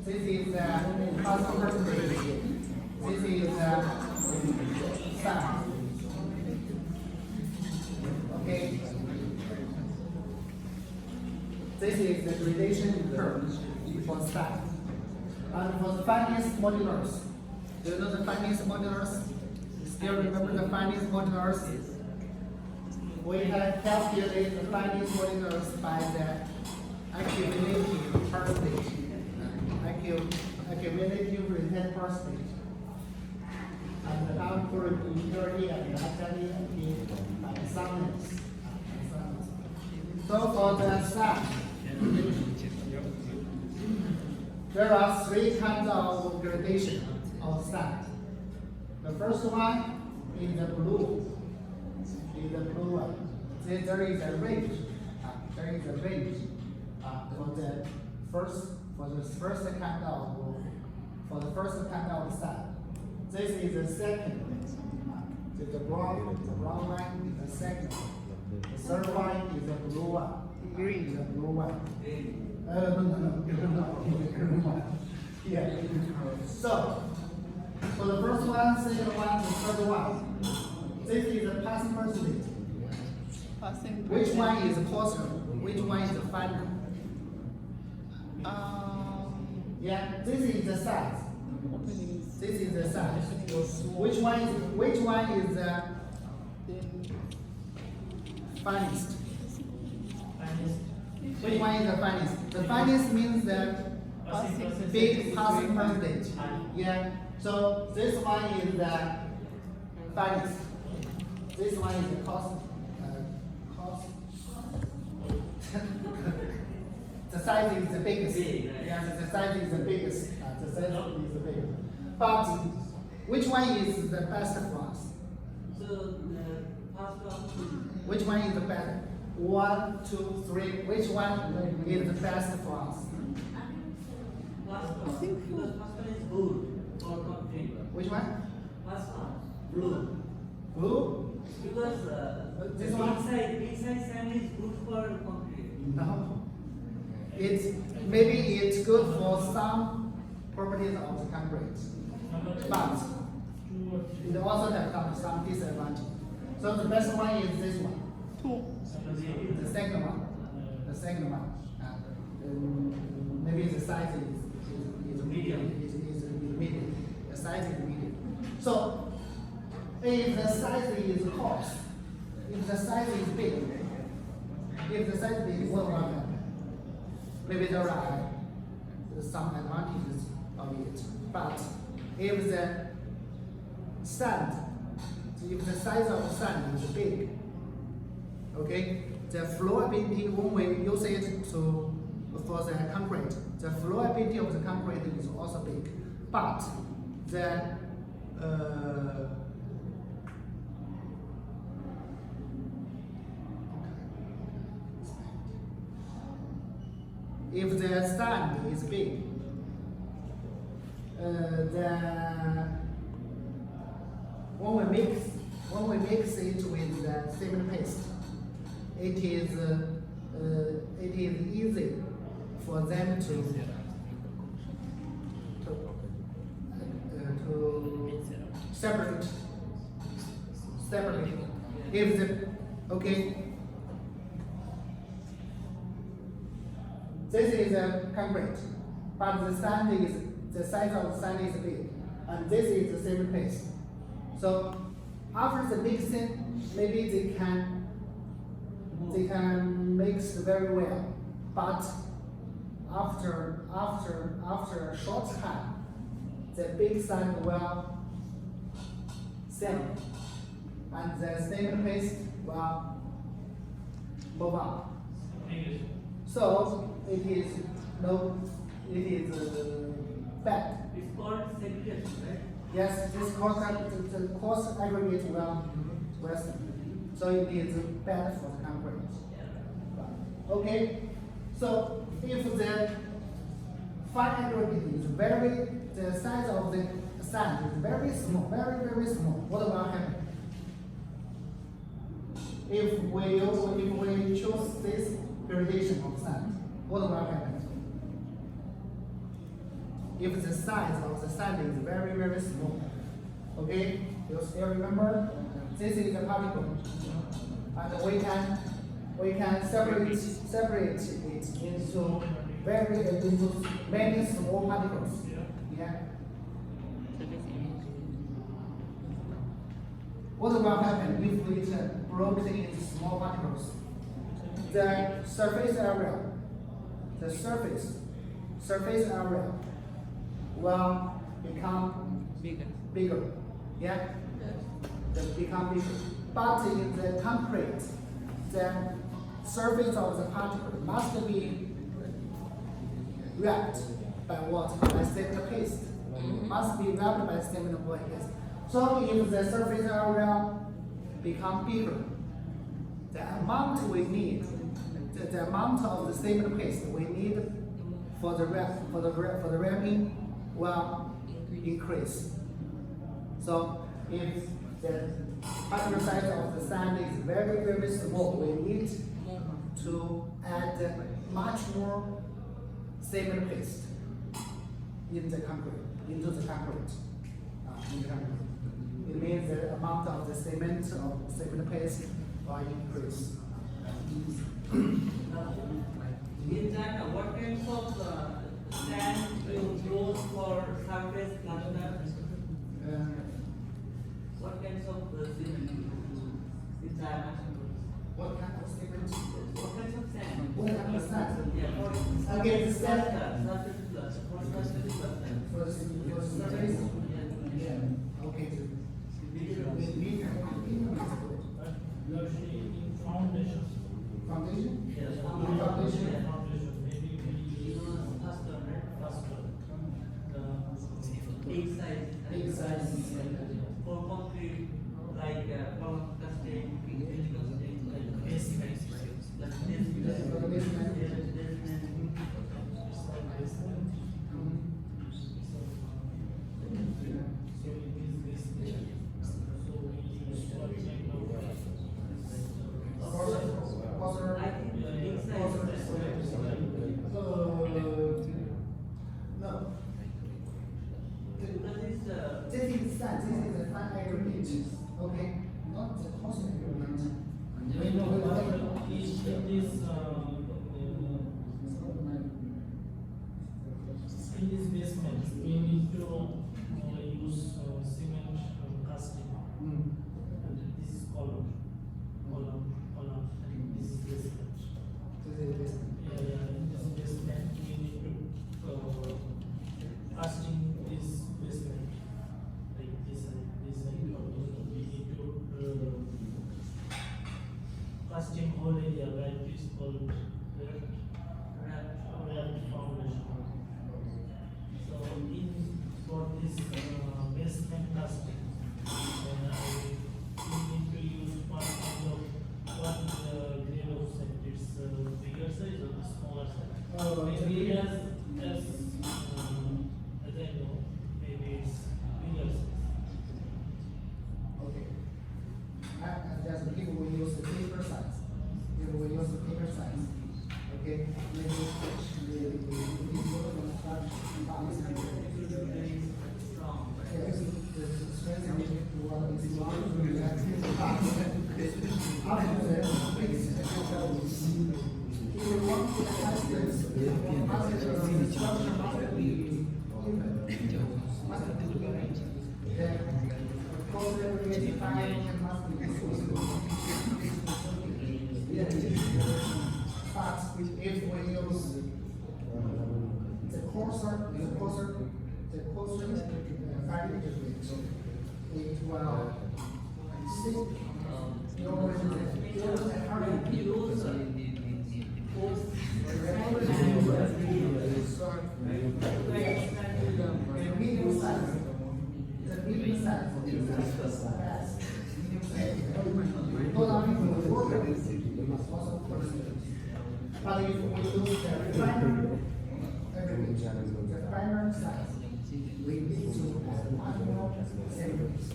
This is the past percentage. This is the sand. Okay. This is the gradation curve for sand. And for the finest modulus, do you know the finest modulus? Still remember the finest modulus? We have calculated the finest modulus by the accumulative percentage. Accumulative return percentage. And the output impurity and actually by summons. So for the sand, there are three kinds of gradation of sand. The first one is the blue. Is the blue one. There is a range. There is a range for the first kind of sand. This is the second. The brown one is the second. The third one is the blue one. Green is the blue one. No. Yeah. So, for the first one, second one, the third one, this is the passing percentage. Which one is positive? Which one is the final? Yeah, this is the size. This is the size. Which one is the finest? Which one is the finest? The finest means the big passing percentage. Yeah. So this one is the finest. This one is the cost. The size is the biggest. Yes, the size is the biggest. The size is the biggest. But which one is the best for us? So the first one. Which one is the best? 1, 2, 3. Which one is the best for us? First one. Because first one is good for concrete. Which one? First one. Blue. Blue? Because This one? inside sand is good for concrete. No. Maybe it's good for some properties of the concrete, but it also has some disadvantage. So the best one is this one. The second one. The second one. Maybe the size is medium. Is medium. The size is medium. So if the size is coarse, if the size is big, what will happen? Maybe there are some advantages of it. But if the sand, if the size of the sand is big, okay, the flowability, when we use it for the concrete, the flowability of the concrete is also big. But the if the sand is big, when we mix it with the cement paste, it is easy for them to separate. If this is a concrete, but the size of the sand is big, and this is the cement paste. So after the mixing, maybe they can mix very well, but after a short time, the big sand will settle, and the cement paste will move up. So it is bad. It's called segregation, right? Yes, this coarse aggregate will worsen. So it is bad for the concrete. Okay, so if the fine aggregate is the size of the sand is very small, very small, what will happen? If we choose this gradation of sand, what will happen? if the size of the sand is very, very small. Okay, you still remember? This is the particle. And we can separate it into many small particles. Yeah. What will happen if we broke it into small particles? The surface area will become bigger. Yeah? They become bigger. But in the concrete, the surface of the particle must be wrapped by what? By cement paste. Must be wrapped by cement paste. So if the surface area become bigger, the amount we need, the amount of the cement paste we need for the wrapping will increase. So if the particle size of the sand is very, very small, we need to add much more cement paste into the concrete. It means the amount of the cement paste will increase. In China, what kinds of sand you use for surface plaster? What kinds of cement in China? What kind of cement? What kinds of sand? What kind of sand? Yeah, for Okay, the sand. surface plaster. For surface plaster. For the surface? Yeah. Okay. Foundation. Foundation? Yes. Foundation? Maybe we use Plaster, right? plaster. Big size. Big size. For concrete, like block casting, building casting, like Basement. like this. For the basement. I think big size. No. Because it's This is sand. This is a fine aggregate. Okay. Not the cost aggregate. We know what is in this basement, we need to use cement casting. And this is column, and this is basement. This is basement. In this basement, we need to casting this basement like this side. We need to casting whole area like this called wrapped foundation. So for this basement casting, we need to use one kind of grade of sand. It's bigger size or smaller size. Maybe as I know, maybe it's bigger size. Okay. Just the people will use the paper size. People will use the paper size. Okay. Maybe the strong. yes, the strength of the water is if you want to test this, the structure must be even. Then, close aggregate time must be but if we use the coarser fabric, it will stick. Medium size. The medium size is the best. Medium size. Not only for the worker, also for the students. But if we use the refiner, the refiner size, we need to have much more samples.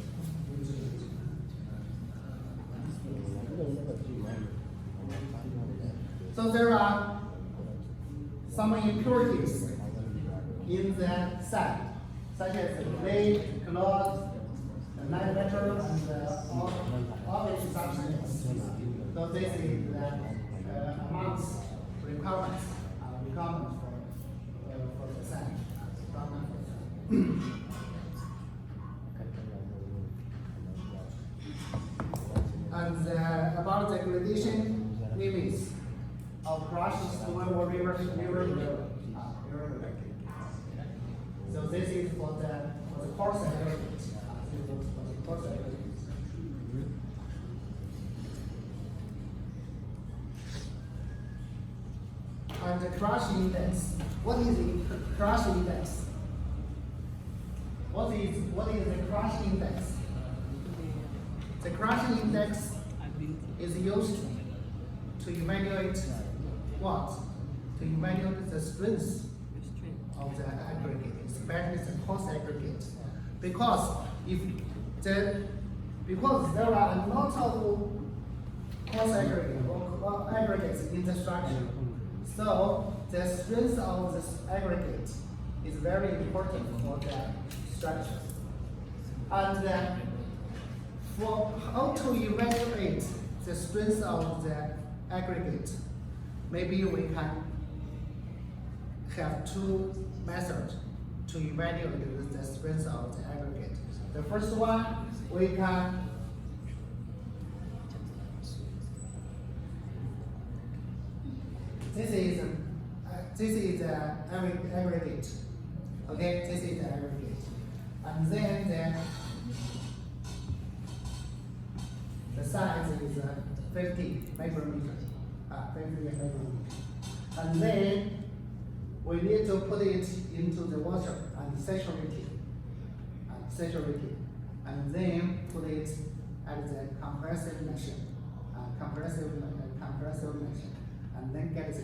So there are some impurities in the sand, such as clay, cloth, light metal, and other substances. So this is the amongst requirements for the sand. And about the gradation limits of crushed stone or river. So this is for the coarse aggregate. And the crush index. What is the crush index? What is the crush index? The crush index is used to evaluate what? To evaluate the strength of the aggregate, especially the coarse aggregate. Because there are a lot of coarse aggregate or aggregates in the structure. So the strength of this aggregate is very important for the structure. And for how to evaluate the strength of the aggregate, maybe we can have two methods to evaluate the strength of the aggregate. The first one, we can this is the aggregate. Okay, this is the aggregate, and then the size is 50 micrometer. 50 micrometer, and then we need to put it into the water and saturate it, and then put it at the compressive machine, and then get the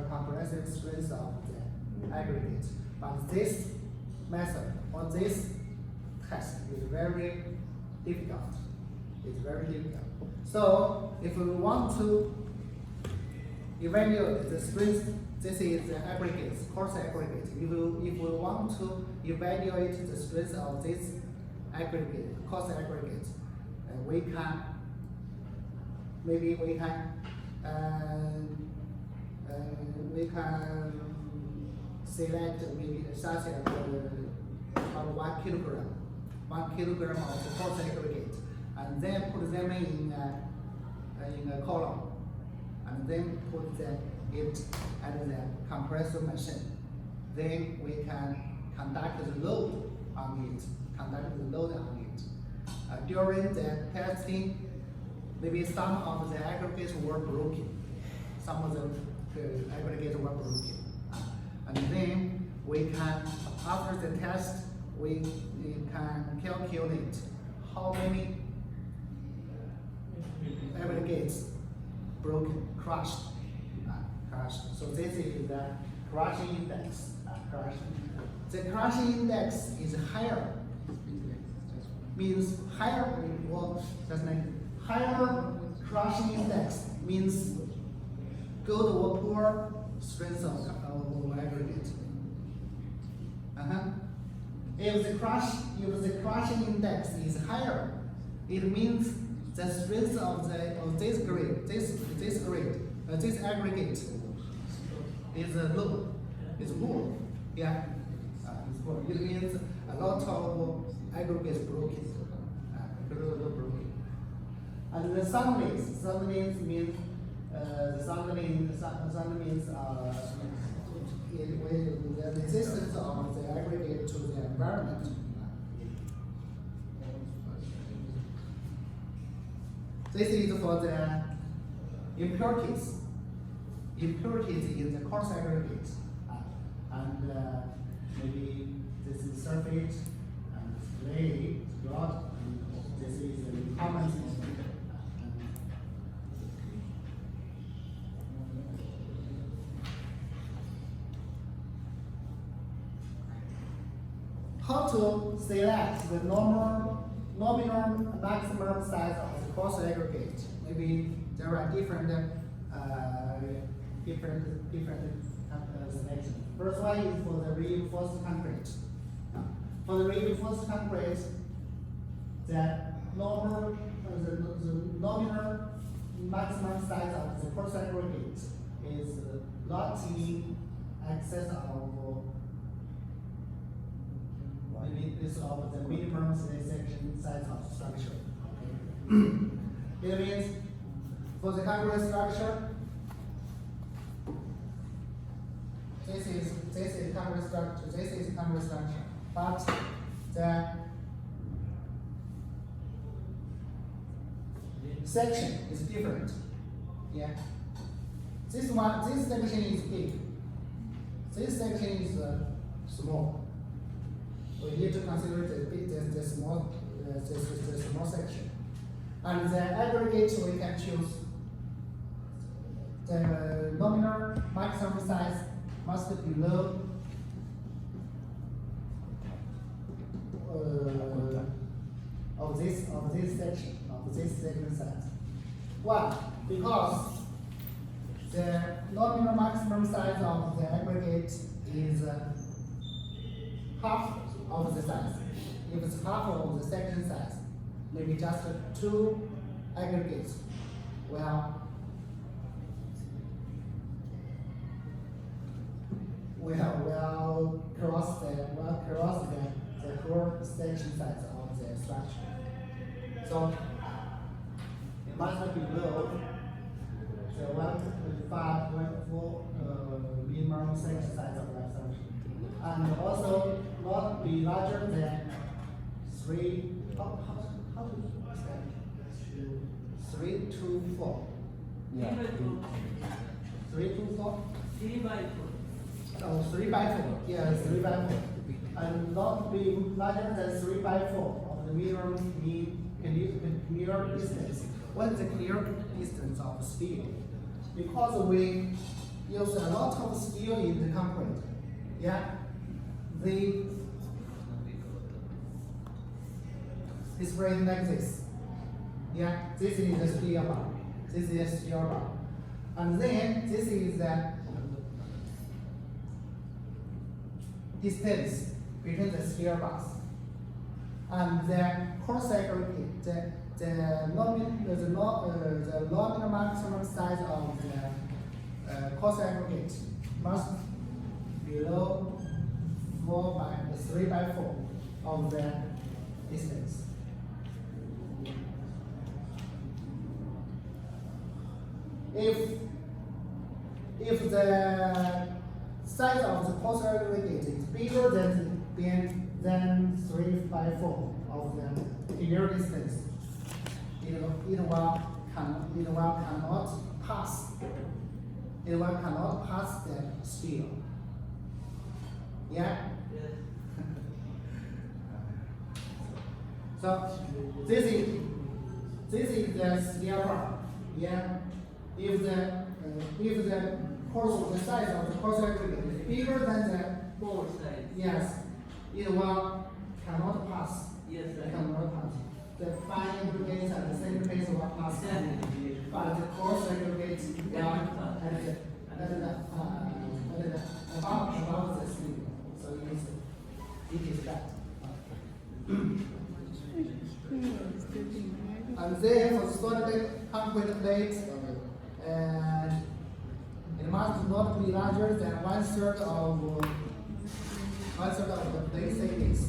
compressive strength of the aggregate. But this method or this test is very difficult. It's very difficult. So if we want to evaluate the strength, this is the aggregate, coarse aggregate. If we want to evaluate the strength of this aggregate, coarse aggregate, we can select maybe such as 1 kilogram of the coarse aggregate, and then put them in a column, and then put it at the compressor machine. Then we can conduct the load on it. During the testing, maybe some of the aggregates were broken. And then we can, after the test, we can calculate how many aggregates broken, crushed. So this is the crushing index. The crushing index is higher. Means higher. What does mean? Higher crushing index means good or poor strength of aggregate. If the crushing index is higher, it means the strength of this aggregate is low, is poor. Yeah, it's poor. It means a lot of aggregates broken. And the soundings means the resistance of the aggregate to the environment. This is for the impurities in the coarse aggregate, and maybe this is sulfate and clay, rod, and this is the common. How to select the nominal maximum size of the coarse aggregate? Maybe there are different selection. First one is for the reinforced concrete. For the reinforced concrete, the nominal maximum size of the coarse aggregate is not in excess of the minimum section size of structure. It means for the concrete structure, this is concrete structure. This is concrete structure, but the section is different. Yeah. This section is big. This section is small. We need to consider the small section. And the aggregate we can choose. The nominal maximum size must be below of this section size. Why? Because the nominal maximum size of the aggregate is half of the size. If it's half of the section size, maybe just 2 aggregates will cross the whole section size of the structure. So it must be below the 1.4 minimum section size of that structure, and also not be larger than 3. How to say? 3 to 4. Yeah. 3 to 4. 3 by 4. Oh, 3 by 4. Yeah, 3 by 4. And not be larger than 3 by 4 of the mirror clear distance. What is the clear distance of steel? Because we use a lot of steel in the concrete. Yeah, it's written like this. Yeah, this is the steel bar. This is the steel bar. And then this is the distance between the steel bars. And the coarse aggregate, the nominal maximum size of the coarse aggregate must be below 3 by 4 of the distance. If the size of the coarse aggregate is bigger than 3 by 4 of the clear distance, it cannot pass the steel. Yeah. Yes. So this is the steel bar. Yeah. If the size of the coarse aggregate is bigger than the 4 size. yes, it cannot pass. Yes, It sir. cannot pass. The fine aggregates at the same place will pass. But the coarse aggregates above the steel. So it is that. And then for solid concrete plates, it must not be larger than 1/3 of the plate thickness.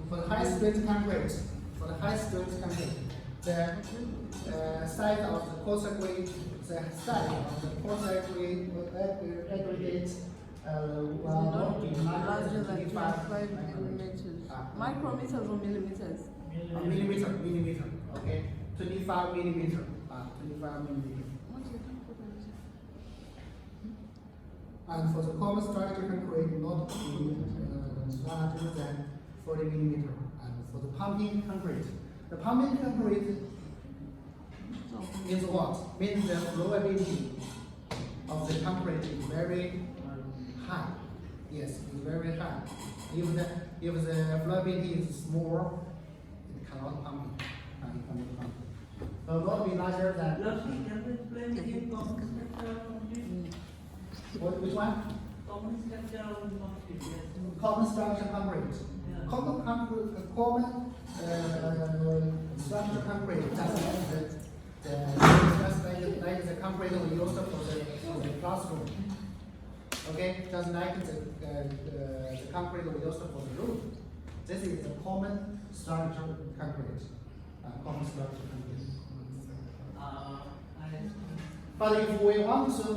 For the high strength concrete, the size of the coarse aggregate, aggregate will not be larger than 25 millimeters. Micrometers or millimeters? Millimeter. Okay, 25 millimeter. 25 millimeter. And for the common structure concrete, not be larger than 40 millimeter. And for the pumping concrete, the pumping concrete means what? Means the flowability of the concrete is very high. Yes, it's very high. If the flowability is small, it cannot pump. So not be larger than. Lakshmi, can you explain in concrete structure only? Which one? Common structure of concrete, yes. Common structure concrete. Yeah. Common structure concrete, just like the concrete we use for the classroom. Okay, just like the concrete we use for the roof. This is the common structure concrete. Common structure concrete. But if we want to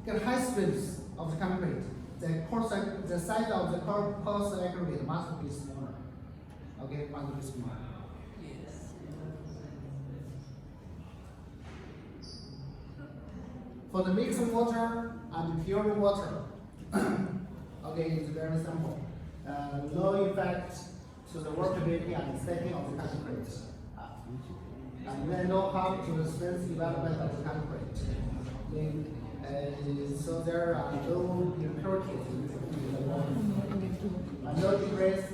get high strength of the concrete, the size of the course aggregate must be smaller. Okay, must be smaller. Yes. For the mixed water and pure water, okay, it's very simple. No effect to the workability and setting of the concrete. And then no harm to the strength development of the concrete. Then, so there are no impurities in the water. And no decrease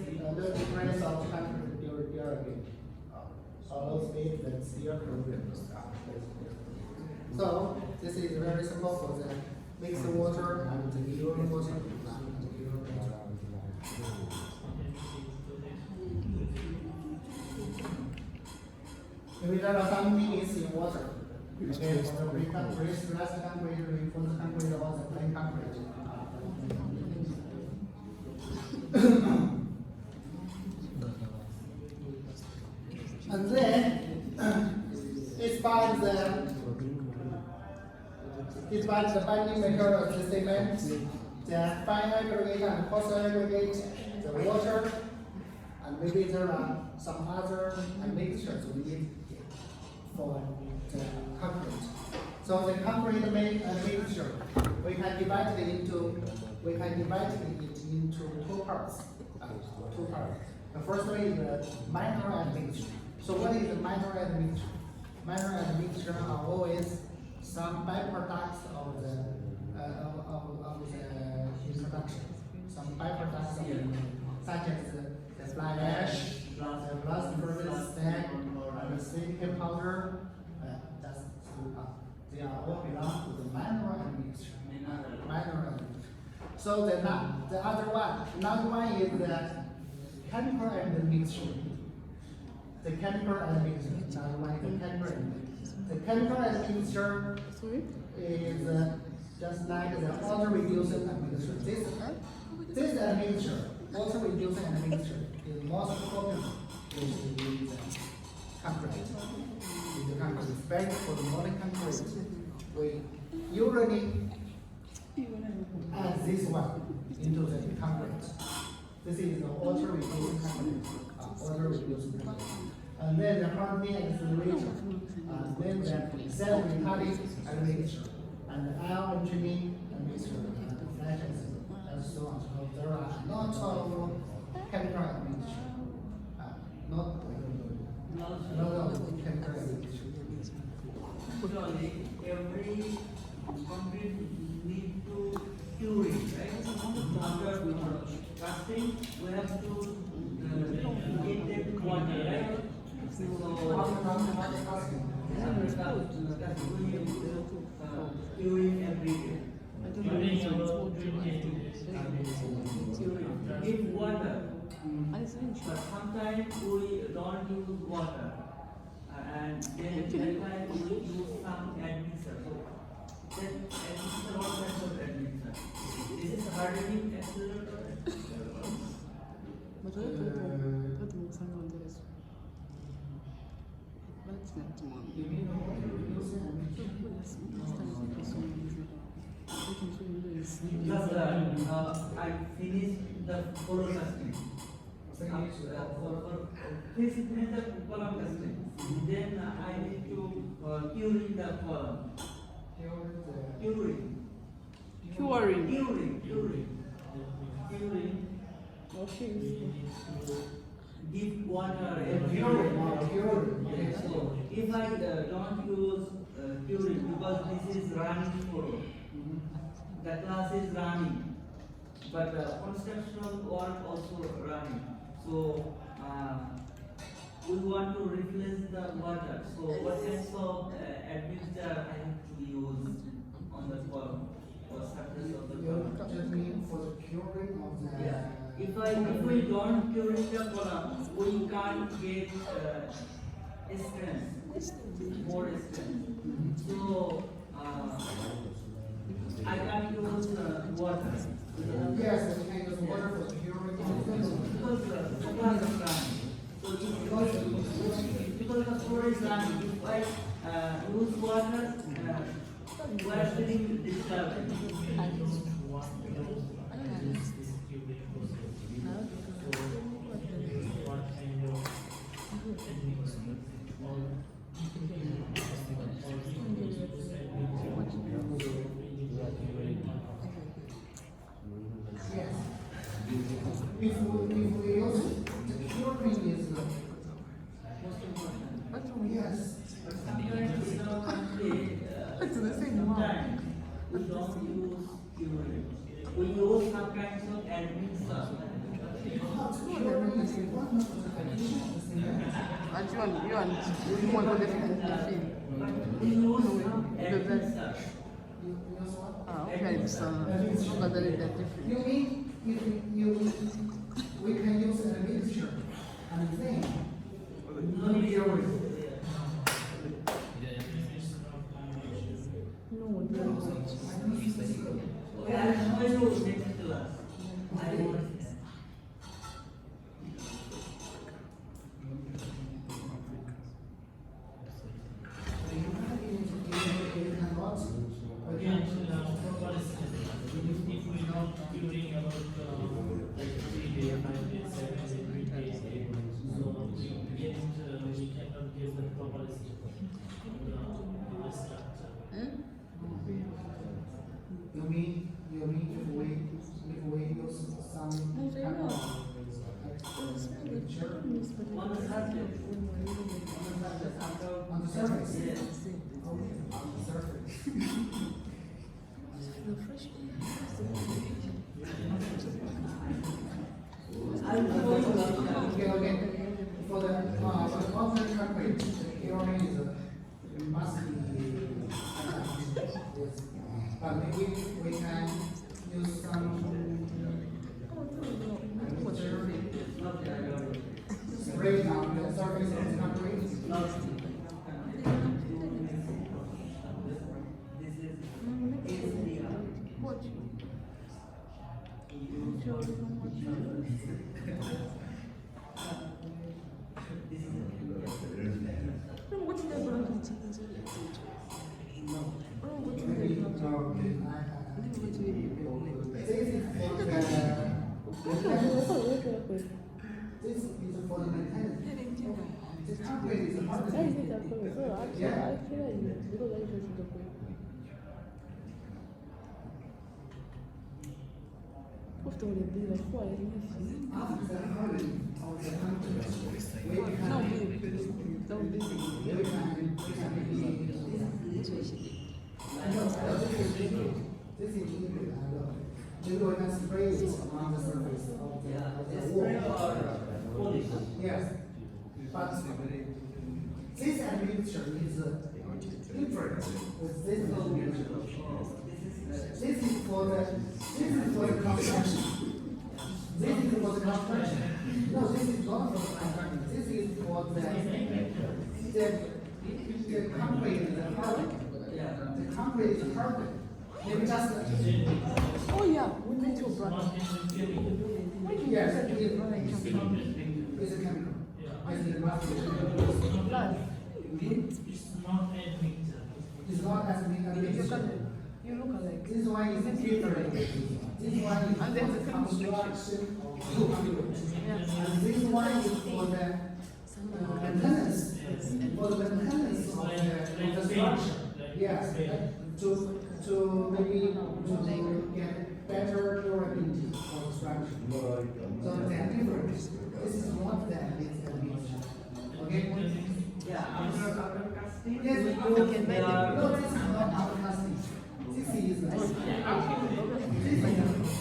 of concrete durability. Although speed that still progress. So this is very simple for the mixed water and the pure water. Maybe there are some limits in water. Okay, for the pre-stressed concrete, reinforced concrete, or the plain concrete. And then, despite the binding material of the cement, the fine aggregate and coarse aggregate, the water, and maybe there are some other mixtures we need for the concrete. So the concrete mixture, we can divide it into two parts. The first one is the minor admixture. So what is the minor admixture? Minor admixture are always some byproducts of the introduction. Some byproducts of such as the fly ash, the blast furnace slag, and the silicon powder. They are all belong to the minor admixture. Minor admixture. So another one is the chemical admixture. The chemical admixture. Another one is the chemical admixture. The chemical admixture is just like the water reducing admixture. This admixture, water reducing admixture, is most popular in the concrete. In the concrete, especially for the modern concrete, we usually add this one into the concrete. This is the water reducing concrete. And then the hardening accelerator, and then the cell retarding admixture, and the ion engineering admixture, and the flashes, and so on. So there are lots of chemical admixture. Not of chemical admixture. Usually, every concrete need to cure it, right? After casting, we have to inject water, right? So after casting, we have to curing every day. Give water, but sometimes we don't use water, and then that time we use some admixture. So that admixture, what kind of admixture? This is hardening accelerator. Just I finished the color casting. Finish the column casting. Then I need to curing the column. Curing. Give water. Curing. So if I don't use curing because this is running floor, the class is running, but construction work also running. So we want to replace the water. So what kinds of admixture I have to use on the column? curing of the. If we don't cure the column, we can't get strength, more strength. So I can't use water. Yes, we can use water for curing. Because supply is running. So because the floor is running, if I use water, we are feeling disturbed. Yes. If we use the curing is Most important. yes. But sometimes in our country, sometimes we don't use curing. We use some kinds of admin stuff. Curing is one of the conditions. And you want to defend the field. We use some admin stuff. You use what? Ah, okay, so but that is that different. You mean if we can use a mixture and then No curing. No, very much. Okay, I'll show you next class. I will. Again, proper step. If we not curing about 3 days, 5 days, 7 days, 8 days, so we cannot give the proper step. The structure. You mean if we use some kind of mixture On the surface. on the surface? Yes. Okay, on the surface. I'll show you the Okay. For the concrete concrete, the curing is must be yes. But maybe we can use some spray on the surface of the concrete. This is for the maintenance. The concrete is a part of it. Yeah. After the hardening of the concrete, we can this is liquid, I know. You can spray it on the surface of the wall. Yes, but this admixture is different with this admixture. This is for the construction. This is for the construction. No, this is not for the construction. This is for the concrete is hardened. The concrete is hardened. Maybe just Oh yeah, we need to run. yes, it's a chemical. I think it must be. It's not admixture. It's not as big as it is. You look alike. This one is different. This one is And then for the the construction of concrete. Yes. And this one is for the maintenance. For the maintenance of the structure. Yes, to maybe to get better durability of the structure. So they are different. This is not that it's a mixture. Okay? Yeah, after casting, Yes, we no, use this is not our casting. This is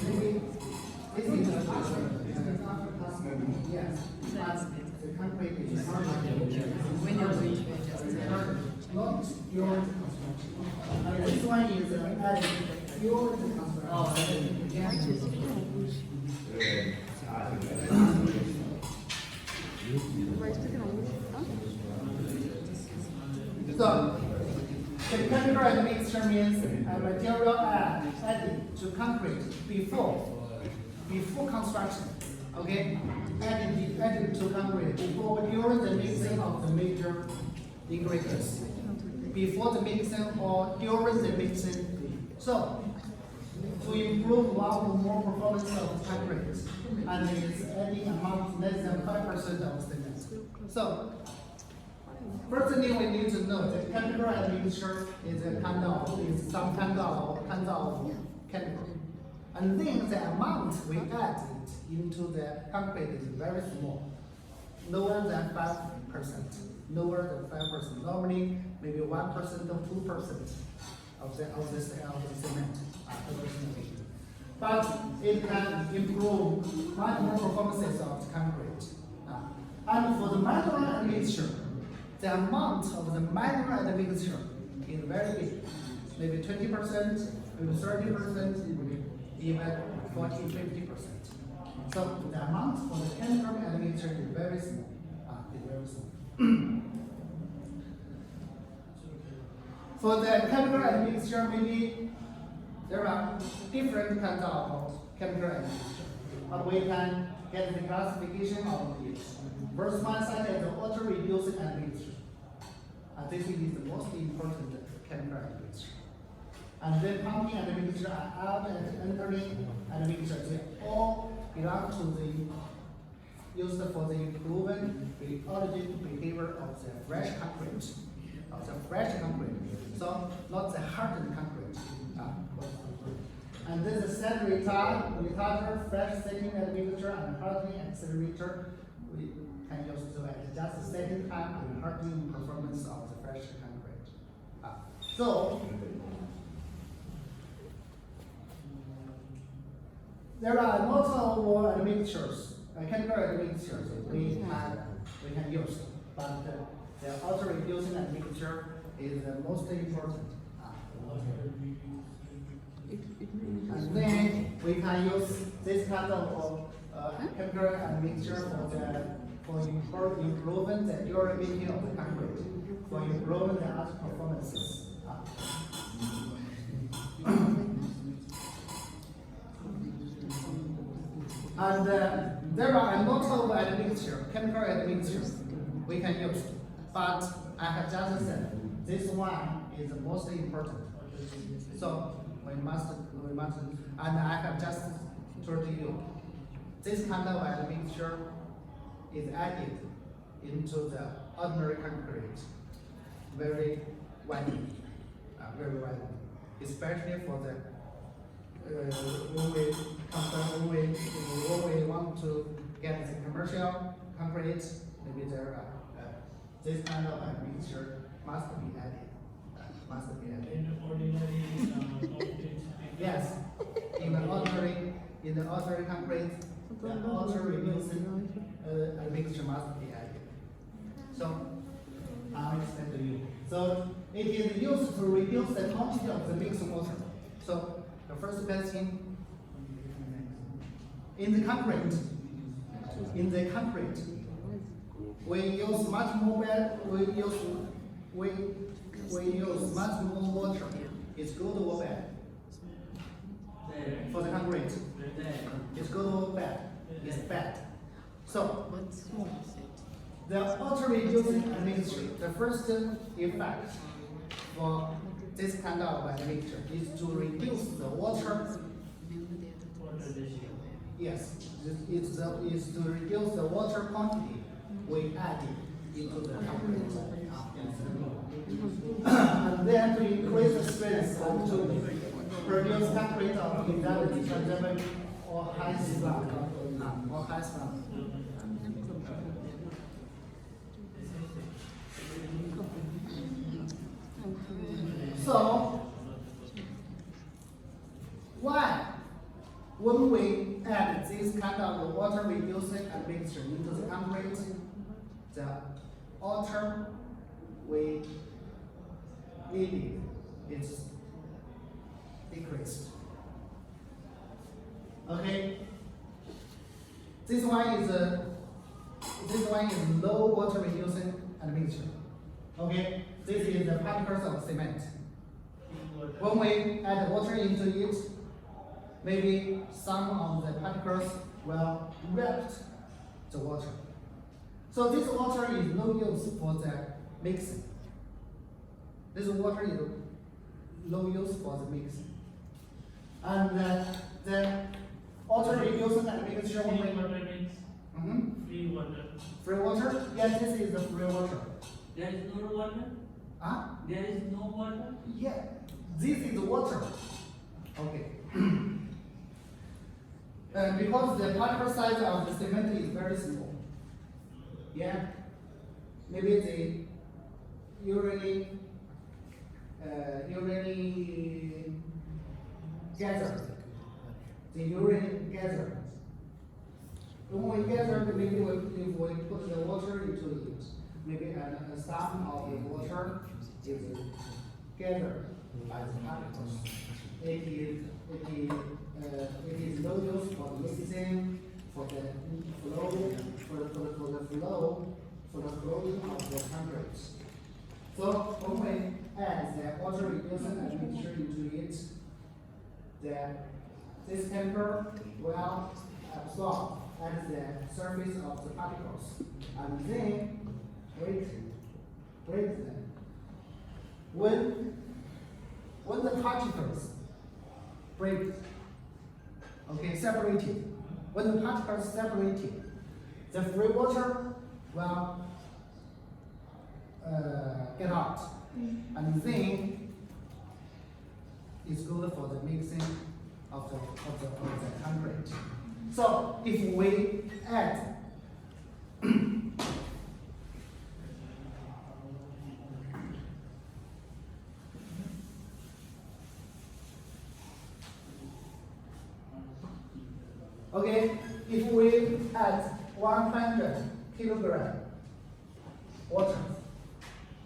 maybe this is a after casting. Yes, but the concrete is not When you're going to adjust. not your construction. This one is added pure construction. So, the chemical admixture means a material added to concrete before construction. Okay, added to concrete before during the mixing of the major ingredients. Before the mixing or during the mixing. So, to improve one or more performance of concrete, and its adding amount less than 5% of cement. So, first thing we need to know that chemical admixture is some kind of chemical. And then the amount we add into the concrete is very small, lower than 5%. Lower than 5%. Normally, maybe 1% or 2% of the cement. But it can improve much more performances of the concrete. And for the minor admixture, the amount of the minor admixture is very big. Maybe 20%, maybe 30%, even 40-50%. So the amount for the chemical admixture is very small. For the chemical admixture, maybe there are different kinds of chemical admixture, but we can get the classification of it. First one, such as the water-reducing admixture. This is the most important chemical admixture. And then pumping admixture and out and entering admixture, they all belong to the used for the improving rheologic behavior of the fresh concrete. So not the hardened concrete. And this is set retarder, fresh setting admixture, and hardening accelerator. We can use to adjust the setting time and hardening performance of the fresh concrete. So there are multiple admixtures, chemical admixtures we can use, but the water-reducing admixture is the most important. And then we can use this kind of chemical admixture for improving the durability of the concrete, for improving the other performances. And there are a lot of chemical admixtures we can use, but I have just said this one is the most important. So we must, and I have just told you, this kind of admixture is added into the ordinary concrete very widely, especially for the when we want to get the commercial concrete, maybe there this kind of admixture must be added. In ordinary Yes, in the ordinary concrete, the water-reducing admixture must be added. So I'll explain to you. So it is used to reduce the quantity of the mixed water. So the first best thing in the concrete, we use much more water. It's good or bad? For the concrete, it's good or bad? It's bad. So the water-reducing admixture, the first effect for this kind of admixture is to reduce the water. Yes, it's to reduce the water quantity we added into the concrete. And then to increase the strength and to produce concrete of intelligent or high slab. So, why, when we add this kind of water-reducing admixture into the concrete, the water we needed is decreased. Okay. This one is low water reducing admixture. Okay. This is the particles of cement. When we add water into it, maybe some of the particles will wrap the water. So this water is no use for the mixing. This water is no use for the mixing. And the water reducing admixture Free when we water means free water. free water? Yes, this is the free water. There is no water? Huh? There is no water? Yeah, this is water. Okay. Because the particle size of the cement is very small. Yeah. Maybe they usually gather. They usually gather. When we gather, maybe if we put the water into it, maybe some of the water is gathered by the particles. It is no use for the mixing, for the flow, for the flowing of the concrete. So when we add the water reducing admixture into it, this chemical will absorb at the surface of the particles and then break them. When the particles break, okay, separated. When the particles separated, the free water will get out, and then it's good for the mixing of the concrete. So if we add okay, if we add 100 kilogram water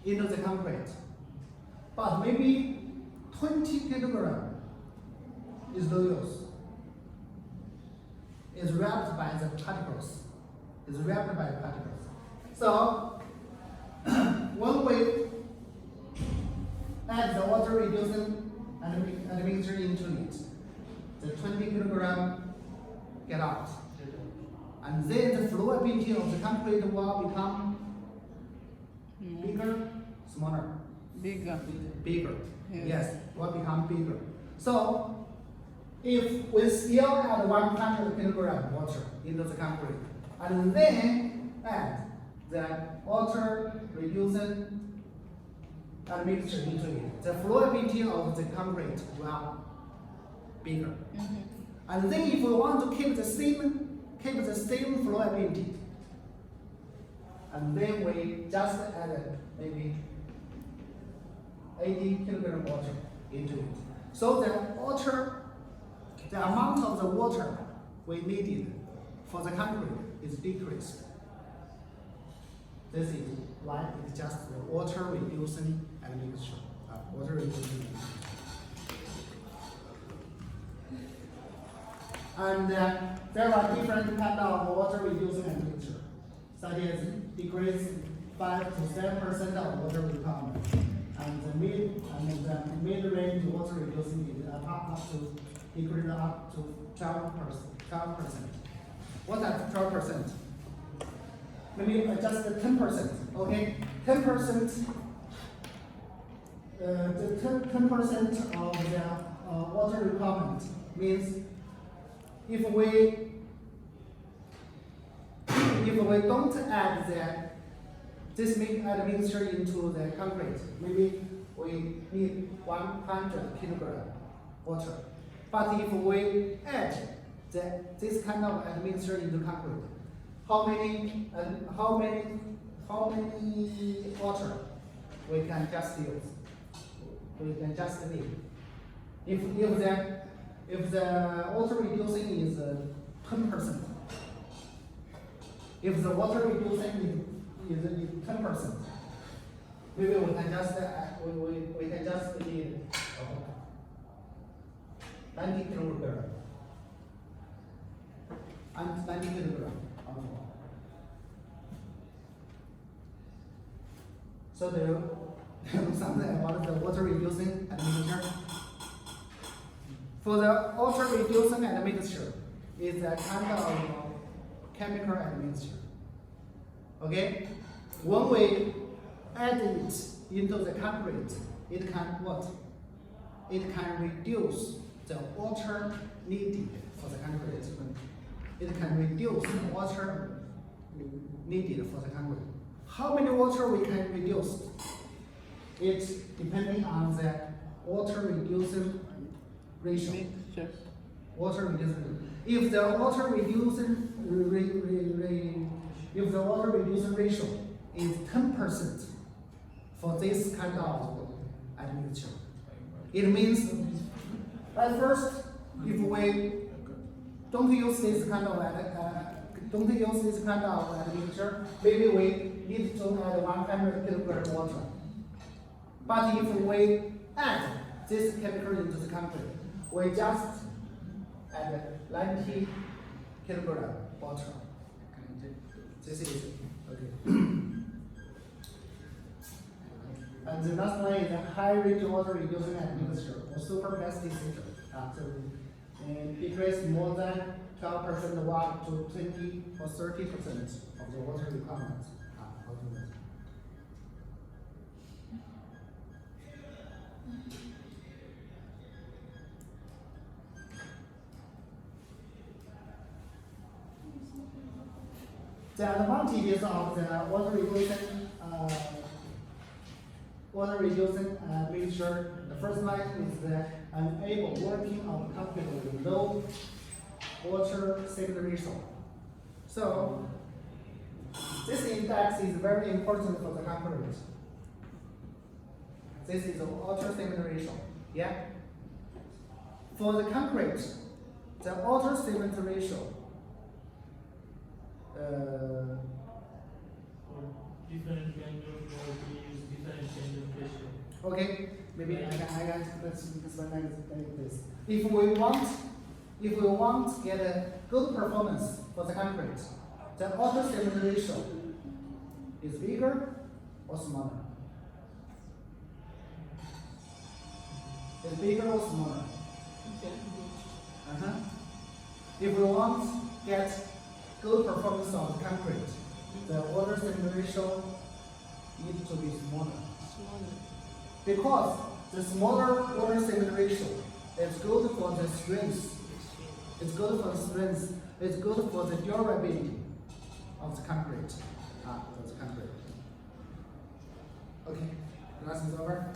into the concrete, but maybe 20 kilogram is no use. It's wrapped by the particles. It's wrapped by the particles. So when we add the water reducing admixture into it, the 20 kilogram get out. And then the flowability of the concrete will become bigger, smaller. Bigger. Bigger. Yes. Yes, will become bigger. So if we still add 100 kilogram water into the concrete and then add the water reducing admixture into it, the flowability of the concrete will bigger. And then if we want to keep the same flowability, and then we just add maybe 80 kilogram water into it. So the amount of the water we needed for the concrete is decreased. This is why it's just the water reducing admixture. Water reducing. And there are different kinds of water reducing admixture, such as decrease 5 to 7% of water requirement, and the mid range water reducing is up to decrease up to 12%. What is 12%? Maybe just 10%. Okay, 10%. The 10% of the water requirement means if we don't add this admixture into the concrete, maybe we need 100 kilogram water. But if we add this kind of admixture into concrete, how many water we can just use? We can just need. If the water reducing is 10%, if the water reducing is 10%, maybe we can just need 90 kilogram. 90 kilogram of water. So do you know something about the water reducing and mixture? For the water reducing and mixture is a kind of chemical admixture. Okay? When we add it into the concrete, it can what? It can reduce the water needed for the concrete. It can reduce the water needed for the concrete. How many water we can reduce? It's depending on the water reducing ratio. Sure. Water reducing. If the water reducing if the water reducing ratio is 10% for this kind of admixture, it means at first, if we don't use this kind of admixture, maybe we need to add 100 kilogram water. But if we add this chemical into the concrete, we just add 90 kilogram water. This is okay. And the last one is a high rate water reducing admixture or superplasticity. So decrease more than 12% or up to 20 or 30% of the water requirement. Ultimately. The advantages of the water reducing mixture. The first one is the enable working of concrete with low water saving ratio. So this index is very important for the concrete. This is the water saving ratio. Yeah. For the concrete, the water saving ratio. For different kind of we use different kind of ratio. Okay, maybe I can let's explain like this. If we want to get a good performance for the concrete, the water saving ratio is bigger or smaller? Is bigger or smaller? If we want to get good performance of the concrete, the water saving ratio needs to be smaller. Because the smaller water saving ratio is good for the strength. It's good for the strength. It's good for the durability of the concrete. Of the concrete. Okay, class is over.